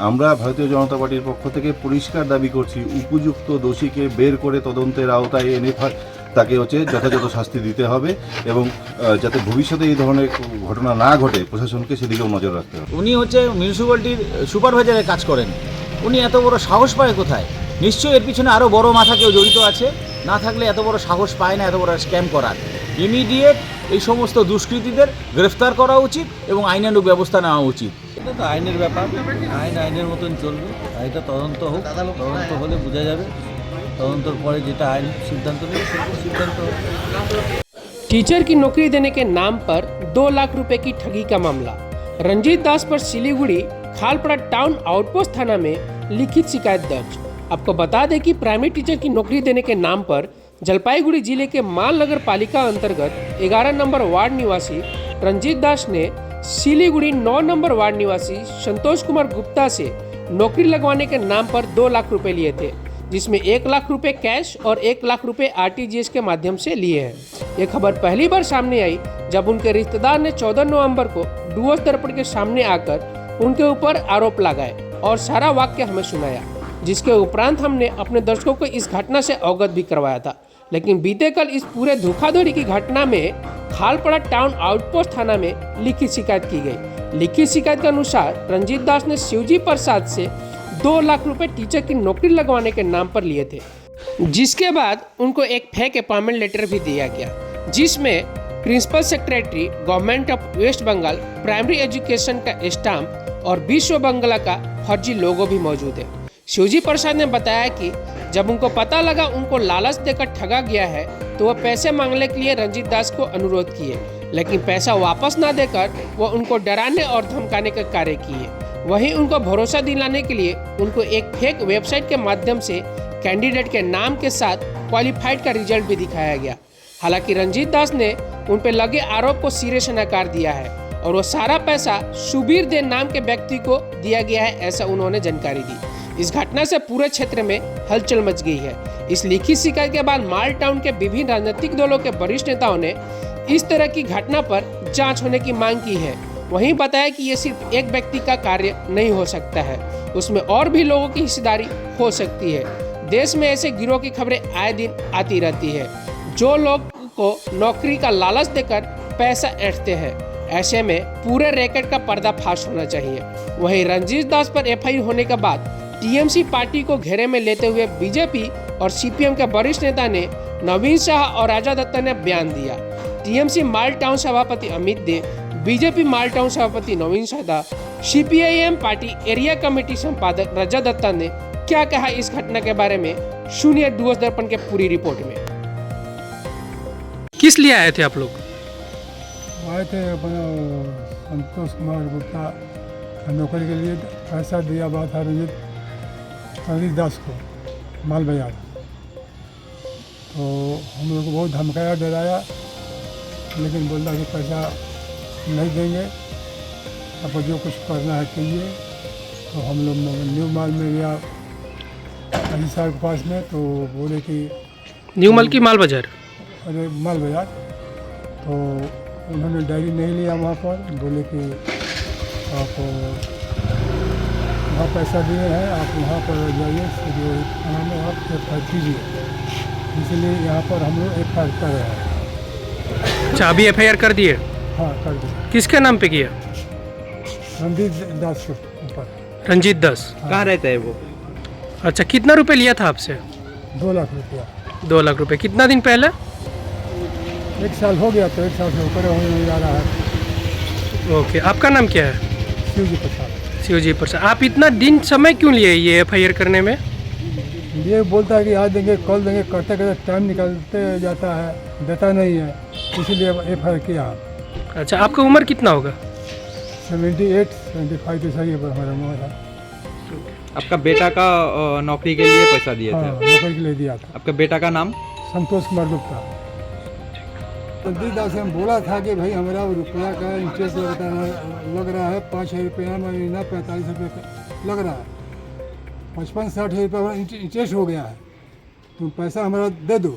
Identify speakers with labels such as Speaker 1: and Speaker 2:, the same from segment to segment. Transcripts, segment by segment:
Speaker 1: আমরা ভারতীয় জনতা পার্টির পক্ষ থেকে পরিষ্কার দাবি করছি, উপযুক্ত দোষীকে বের করে তদন্তের আওতায় এনে তাকে যথাযথ শাস্তি দিতে হবে এবং যাতে ভবিষ্যতে এই ধরনের ঘটনা না ঘটে প্রশাসনকে সেদিকেও নজর রাখতে হবে।
Speaker 2: উনি মিউনিসিপ্যালিটির সুপারভাইজারের কাজ করেন, উনি এত বড় সাহস পায় কোথায়? নিশ্চয়ই এর পিছনে আরও বড় মাথা কেউ জড়িত আছে, না থাকলে এত বড় সাহস পায় না এত বড় স্ক্যাম করার। ইমিডিয়েট এই সমস্ত দুষ্কৃতীদের গ্রেফতার করা উচিত এবং আইনানুগ ব্যবস্থা নেওয়া উচিত।
Speaker 3: এটা তো আইনের ব্যাপার, আইনের মতন চলবে। এটা তদন্ত হোক, তদন্ত হলে বোঝা যাবে, তদন্তর পরে যেটা আইন সিদ্ধান্ত নেবে সেটা সিদ্ধান্ত হবে।
Speaker 4: टीचर की नौकरी देने के नाम पर 2 लाख रुपए की ठगी का मामला। रंजीत दास पर सिलीगुड़ी खालपड़ा टाउन आउटपोस्ट थाना में लिखित शिकायत दर्ज। आपको बता दें कि प्राइमरी टीचर की नौकरी देने के नाम पर जलपाईगुड़ी जिले के माल नगर पालिका अंतर्गत 11 नंबर वार्ड निवासी रंजीत दास ने सिलीगुड़ी 9 नंबर वार्ड निवासी संतोष कुमार गुप्ता से नौकरी लगवाने के नाम पर 2 लाख रुपए लिए थे, जिसमें 1 लाख रुपए कैश और 1 लाख रुपए RTGS के माध्यम से लिए हैं। ये खबर पहली बार सामने आई जब उनके रिश्तेदार ने 14 नवंबर को डुअर्स दर्पण के सामने आकर उनके ऊपर आरोप लगाए और सारा वाक्य हमें सुनाया, जिसके उपरांत हमने अपने दर्शकों को इस घटना से अवगत भी करवाया था। लेकिन बीते कल इस पूरे धोखाधड़ी की घटना में खालपड़ा टाउन आउटपोस्ट थाना में लिखित शिकायत की गई। लिखित शिकायत के अनुसार रंजीत दास ने शिवजी प्रसाद से 2 लाख रुपए टीचर की नौकरी लगवाने के नाम पर लिए थे, जिसके बाद उनको एक फेक अपॉइंटमेंट लेटर भी दिया गया, जिसमें principal secretary government of West Bengal primary education का स्टाम्प और विश्व बंगला का फर्जी लोगो भी मौजूद है। शिवजी प्रसाद ने बताया कि जब उनको पता लगा उनको लालच देकर ठगा गया है तो वह पैसे मांगने के लिए रंजीत दास को अनुरोध किए, लेकिन पैसा वापस ना देकर वह उनको डराने और धमकाने का कार्य किए। वहीं उनको भरोसा दिलाने के लिए उनको एक फेक वेबसाइट के माध्यम से कैंडिडेट के नाम के साथ क्वालिफाइड का रिजल्ट भी दिखाया गया। हालांकि रंजीत दास ने उन पर लगे आरोप को सिरे से नकार दिया है और वो सारा पैसा सुबीर दे नाम के व्यक्ति को दिया गया है, ऐसा उन्होंने जानकारी दी। इस घटना से पूरे क्षेत्र में हलचल मच गई है। इस लिखित शिकायत के बाद माल टाउन के विभिन्न राजनीतिक दलों के वरिष्ठ नेताओं ने इस तरह की घटना पर जांच होने की मांग की है। वहीं बताया कि ये सिर्फ एक व्यक्ति का कार्य नहीं हो सकता है, उसमें और भी लोगों की हिस्सेदारी हो सकती है। देश में ऐसे गिरोह की खबरें आए दिन आती रहती है, जो लोग को नौकरी का लालच देकर पैसा ऐंठते हैं। ऐसे में पूरे रैकेट का पर्दाफाश होना चाहिए। वहीं रंजीत दास पर FIR होने के बाद TMC पार्टी को घेरे में लेते हुए बीजेपी और CPM के वरिष्ठ नेता ने नवीन शाह और राजा दत्ता ने बयान दिया। TMC माल टाउन सभापति अमित दे, बीजेपी माल टाउन सभापति Naveen Shah, CPIM party area committee संपादक राजा दत्ता ने क्या कहा इस घटना के बारे में, सुनिए डुअर्स दर्पण के पूरी रिपोर्ट में। किस लिए आए थे आप लोग?
Speaker 5: आए थे अपना संतोष कुमार गुप्ता नौकरी के लिए पैसा दिया हुआ था रंजीत दास को माल बाजार। तो हम लोग को बहुत धमकाया डराया, लेकिन बोला कि पैसा नहीं देंगे, आपको जो कुछ करना है कीजिए। तो हम लोग न्यू माल में गया अजी साहब के पास में, तो बोले कि
Speaker 4: न्यू माल की माल बाजार,
Speaker 5: अरे माल बाजार। तो उन्होंने डायरी नहीं लिया वहाँ पर, बोले कि आप वहाँ पैसा दिए हैं, आप वहाँ पर जाइए थाना में आप FIR कीजिए। इसलिए यहाँ पर हम लोग FIR कर रहे हैं।
Speaker 4: अच्छा, अभी FIR कर दिए?
Speaker 5: हाँ, कर दिए।
Speaker 4: किसके नाम पे किया?
Speaker 5: रंजीत दास के ऊपर।
Speaker 4: रंजीत दास
Speaker 3: कहाँ रहता है वो?
Speaker 4: अच्छा, कितना रुपए लिया था आपसे?
Speaker 5: 2 लाख रुपया।
Speaker 4: 2 लाख रुपए। कितना दिन पहले?
Speaker 5: 1 साल हो गया, तो 1 साल से ऊपर होने जा रहा है।
Speaker 4: ओके, आपका नाम क्या है?
Speaker 5: शिवजी प्रसाद।
Speaker 4: शिवजी प्रसाद। आप इतना दिन समय क्यों लिए ये FIR करने में?
Speaker 5: ये बोलता है कि आज देंगे कल देंगे, करते करते टाइम निकलते जाता है, देता नहीं है, इसीलिए FIR किया।
Speaker 4: अच्छा, आपका उम्र कितना होगा?
Speaker 5: 78-75 तो सही है हमारा उम्र है।
Speaker 6: आपका बेटा का नौकरी के लिए पैसा दिए
Speaker 5: हाँ,
Speaker 6: थे?
Speaker 5: नौकरी के लिए दिया था।
Speaker 6: आपका बेटा का नाम?
Speaker 5: संतोष कुमार गुप्ता। रंजीत दास ने बोला था कि भाई हमारा रुपया का इंटरेस्ट लग रहा है 5,000 रुपया महीना, 45 रुपये लग रहा है, 55-60 रुपये इंटरेस्ट हो गया है, तुम पैसा हमारा दे दो।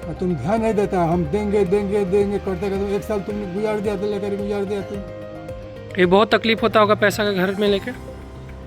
Speaker 5: और तुम ध्यान नहीं देता, हम देंगे देंगे देंगे करते करते 1 साल तुमने गुजार दिया, तो लेकर गुजार दिया तुम।
Speaker 4: ये बहुत तकलीफ होता होगा पैसा का घर में लेके?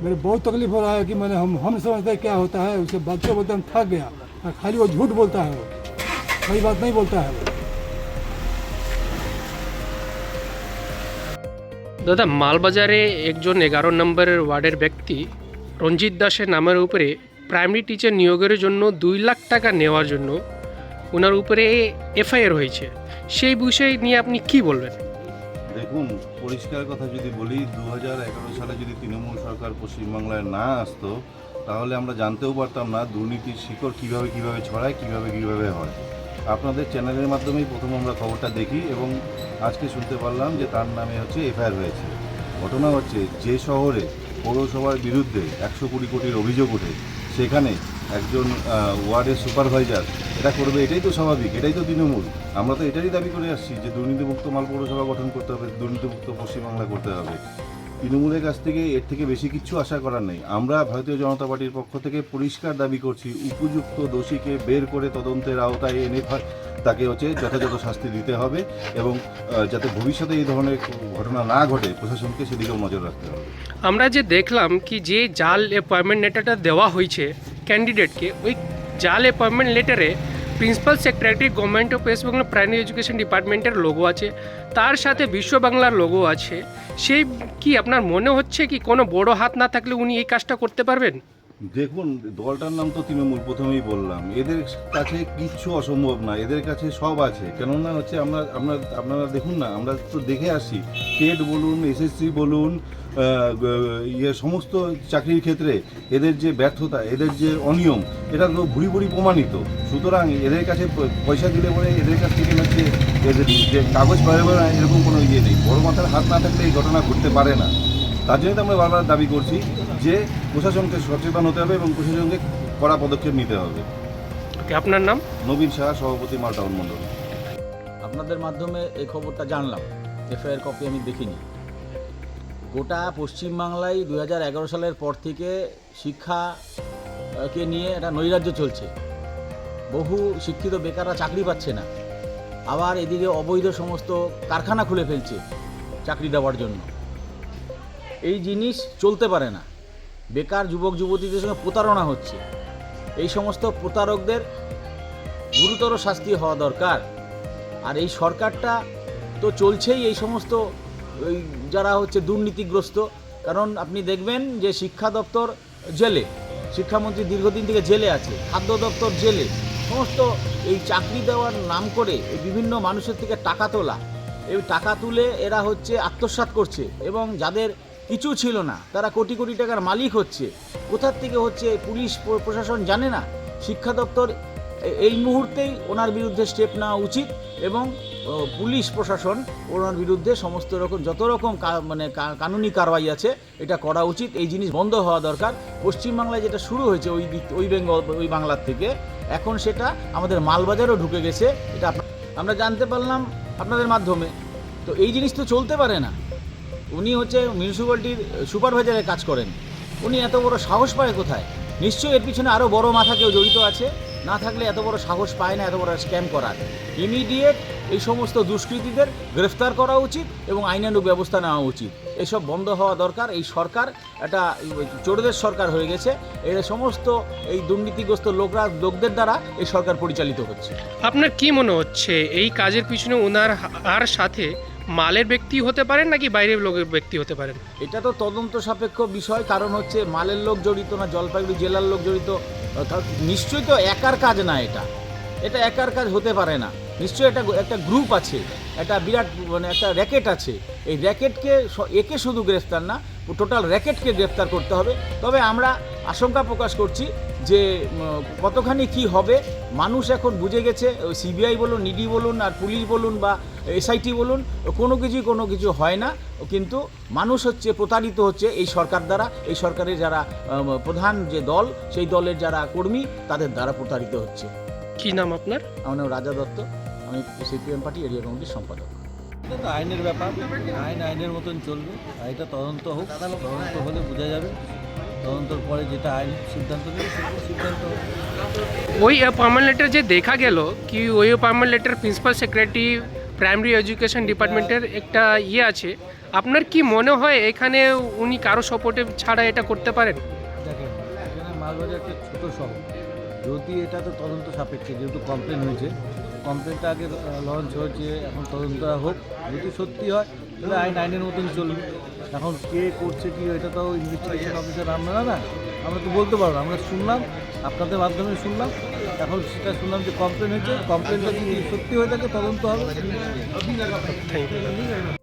Speaker 5: मेरे बहुत तकलीफ हो रहा है कि मैंने हम समझते हैं क्या होता है, उसे बच्चे बोलते हम थक गया, और खाली वो झूठ बोलता है, वो सही बात नहीं बोलता है वो।
Speaker 4: দাদা মালবাজারে একজন 11 নম্বরের ওয়ার্ডের ব্যক্তি রঞ্জিত দাসের নামের উপরে প্রাইমারি টিচার নিয়োগের জন্য 2 লাখ টাকা নেওয়ার জন্য ওনার উপরে এফআইআর হয়েছে, সেই বিষয় নিয়ে আপনি কি বলবেন?
Speaker 1: দেখুন, পরিষ্কার কথা যদি বলি, 2011 সালে যদি তৃণমূল সরকার পশ্চিমবাংলায় না আসতো তাহলে আমরা জানতেও পারতাম না দুর্নীতির শিকড় কিভাবে ছড়ায়, কিভাবে হয়। আপনাদের চ্যানেলের মাধ্যমেই প্রথম আমরা খবরটা দেখি এবং আজকে শুনতে পারলাম যে তার নামে হচ্ছে এফআইআর হয়েছে। ঘটনা হচ্ছে, যে শহরে পৌরসভার বিরুদ্ধে 120 কোটির অভিযোগ ওঠে সেখানে একজন ওয়ার্ডের সুপারভাইজার এটা করবে, এটাই তো স্বাভাবিক, এটাই তো তৃণমূল। আমরা তো এটারই দাবি করে আসছি যে দুর্নীতিমুক্ত মাল পৌরসভা গঠন করতে হবে, দুর্নীতিমুক্ত পশ্চিমবাংলা করতে হবে। তৃণমূলের কাছ থেকে এর থেকে বেশি কিছু আশা করার নেই। আমরা ভারতীয় জনতা পার্টির পক্ষ থেকে পরিষ্কার দাবি করছি, উপযুক্ত দোষীকে বের করে তদন্তের আওতায় এনে তাকে হচ্ছে যথাযথ শাস্তি দিতে হবে এবং যাতে ভবিষ্যতে এই ধরনের ঘটনা না ঘটে প্রশাসনকে সেদিকেও নজর রাখতে হবে।
Speaker 4: আমরা যে দেখলাম কি যে জাল অ্যাপয়েন্টমেন্ট লেটারটা দেওয়া হয়েছে ক্যান্ডিডেটকে, ওই জাল অ্যাপয়েন্টমেন্ট লেটারে principal secretary government of West Bengal primary education ডিপার্টমেন্টের লোগো আছে, তার সাথে বিশ্ব বাংলার লোগো আছে। সেই কি আপনার মনে হচ্ছে কি কোনো বড় হাত না থাকলে উনি এই কাজটা করতে পারবেন?
Speaker 1: দেখুন, দলটার নাম তো তৃণমূল, প্রথমেই বললাম, এদের কাছে কিচ্ছু অসম্ভব না, এদের কাছে সব আছে। কেননা হচ্ছে আপনারা দেখুন না, আমরা তো দেখে আসি, টেট বলুন, এসএসসি বলুন, সমস্ত চাকরির ক্ষেত্রে এদের যে ব্যর্থতা, এদের যে অনিয়ম, এটা তো ভুরি প্রমাণিত। সুতরাং এদের কাছে পয়সা দিলে পরে এদের কাছ থেকে হচ্ছে এদের যে কাগজ পাবে না এরকম কোনো ইয়ে নেই। বড় মাথার হাত না থাকলে এই ঘটনা ঘটতে পারে না। তার জন্য তো আমরা বারবার দাবি করছি যে প্রশাসনকে সচেতন হতে হবে এবং প্রশাসনকে কড়া পদক্ষেপ নিতে হবে।
Speaker 4: ওকে, আপনার নাম?
Speaker 1: নবীন শাহ, সভাপতি, মালটাউন মণ্ডল।
Speaker 2: আপনাদের মাধ্যমে এই খবরটা জানলাম, এফআইআর কপি আমি দেখিনি। গোটা পশ্চিমবাংলায় 2011 সালের পর থেকে শিক্ষাকে নিয়ে একটা নৈরাজ্য চলছে। বহু শিক্ষিত বেকাররা চাকরি পাচ্ছে না, আবার এদিকে অবৈধ সমস্ত কারখানা খুলে ফেলছে চাকরি দেওয়ার জন্য। এই জিনিস চলতে পারে না। বেকার যুবক যুবতীদের সঙ্গে প্রতারণা হচ্ছে। এই সমস্ত প্রতারকদের গুরুতর শাস্তি হওয়া দরকার। আর এই সরকারটা তো চলছেই এই সমস্ত ওই যারা হচ্ছে দুর্নীতিগ্রস্ত। কারণ আপনি দেখবেন যে শিক্ষা দপ্তর জেলে, শিক্ষামন্ত্রী দীর্ঘদিন থেকে জেলে আছে, খাদ্য দপ্তর জেলে। সমস্ত এই চাকরি দেওয়ার নাম করে এই বিভিন্ন মানুষের থেকে টাকা তোলা, এই টাকা তুলে এরা হচ্ছে আত্মসাৎ করছে এবং যাদের কিছু ছিল না তারা কোটি কোটি টাকার মালিক হচ্ছে। কোথার থেকে হচ্ছে পুলিশ প্রশাসন জানে না। শিক্ষা দপ্তর এই মুহূর্তেই ওনার বিরুদ্ধে স্টেপ নেওয়া উচিত এবং পুলিশ প্রশাসন ওনার বিরুদ্ধে সমস্ত রকম যত রকম কানুনি কারবাই আছে এটা করা উচিত। এই জিনিস বন্ধ হওয়া দরকার। পশ্চিমবাংলায় যেটা শুরু হয়েছে ওই বাংলার থেকে, এখন সেটা আমাদের মালবাজারও ঢুকে গেছে। এটা আমরা জানতে পারলাম আপনাদের মাধ্যমে। তো এই জিনিস তো চলতে পারে না। উনি হচ্ছে মিউনিসিপ্যালিটির সুপারভাইজারের কাজ করেন, উনি এত বড় সাহস পায় কোথায়? নিশ্চয়ই এর পিছনে আরও বড় মাথা কেউ জড়িত আছে, না থাকলে এত বড় সাহস পায় না এত বড় স্ক্যাম করার। ইমিডিয়েট এই সমস্ত দুষ্কৃতীদের গ্রেফতার করা উচিত এবং আইনানুগ ব্যবস্থা নেওয়া উচিত। এসব বন্ধ হওয়া দরকার। এই সরকার একটা চোরদের সরকার হয়ে গেছে। এর সমস্ত এই দুর্নীতিগ্রস্ত লোকদের দ্বারা এই সরকার পরিচালিত হচ্ছে।
Speaker 4: আপনার কি মনে হচ্ছে এই কাজের পিছনে ওনার আর সাথে মালের ব্যক্তি হতে পারেন নাকি বাইরের লোকের ব্যক্তি হতে পারেন?
Speaker 2: এটা তো তদন্ত সাপেক্ষ বিষয়। কারণ হচ্ছে মালের লোক জড়িত না জলপাইগুড়ি জেলার লোক জড়িত, নিশ্চয়ই তো একার কাজ না। এটা একার কাজ হতে পারে না। নিশ্চয়ই একটা গ্রুপ আছে, একটা বিরাট একটা র্যাকেট আছে। এই র্যাকেটকে একে শুধু গ্রেফতার না, টোটাল র্যাকেটকে গ্রেফতার করতে হবে। তবে আমরা আশঙ্কা প্রকাশ করছি যে কতখানি কি হবে। মানুষ এখন বুঝে গেছে, সিবিআই বলুন, ইডি বলুন, আর পুলিশ বলুন বা এসআইটি বলুন, কোনো কিছু হয় না। কিন্তু মানুষ হচ্ছে প্রতারিত হচ্ছে এই সরকার দ্বারা। এই সরকারের যারা প্রধান যে দল, সেই দলের যারা কর্মী, তাদের দ্বারা প্রতারিত হচ্ছে।
Speaker 4: কি নাম আপনার?
Speaker 2: আমার নাম রাজা দত্ত, আমি সিপিএম পার্টি এরিয়া কমিটির সম্পাদক।
Speaker 3: এটা তো আইনের ব্যাপার, আইনের মতন চলবে। আর এটা তদন্ত হোক, তদন্ত হলে বোঝা যাবে। তদন্তর পরে যেটা আইন সিদ্ধান্ত নেবে সেটা সিদ্ধান্ত হবে।
Speaker 4: ওই অ্যাপয়েন্টমেন্ট লেটার যে দেখা গেল কি ওই appointment letter principal secretary primary education ডিপার্টমেন্টের একটা আছে, আপনার কি মনে হয় এখানে উনি কারো সাপোর্টে ছাড়া এটা করতে পারেন?
Speaker 3: দেখেন এখানে মালবাজার একটা ছোটো শহর, যদি এটা তো তদন্ত সাপেক্ষে, যেহেতু কমপ্লেন হয়েছে, কমপ্লেনটা আগে লঞ্চ হয়েছে, এখন তদন্ত হোক। যদি সত্যি হয় তাহলে আইনের মতন চলবে। এখন কে করছে কি এটা তো ইনভেস্টিগেশন অফিসার আমরা না, আমরা তো বলতে পারবো না। আমরা শুনলাম, আপনাদের মাধ্যমে শুনলাম, এখন সেটা শুনলাম যে কমপ্লেন হয়েছে, কমপ্লেনটা যদি সত্যি হয়ে থাকে তদন্ত হবে।
Speaker 4: Thank you.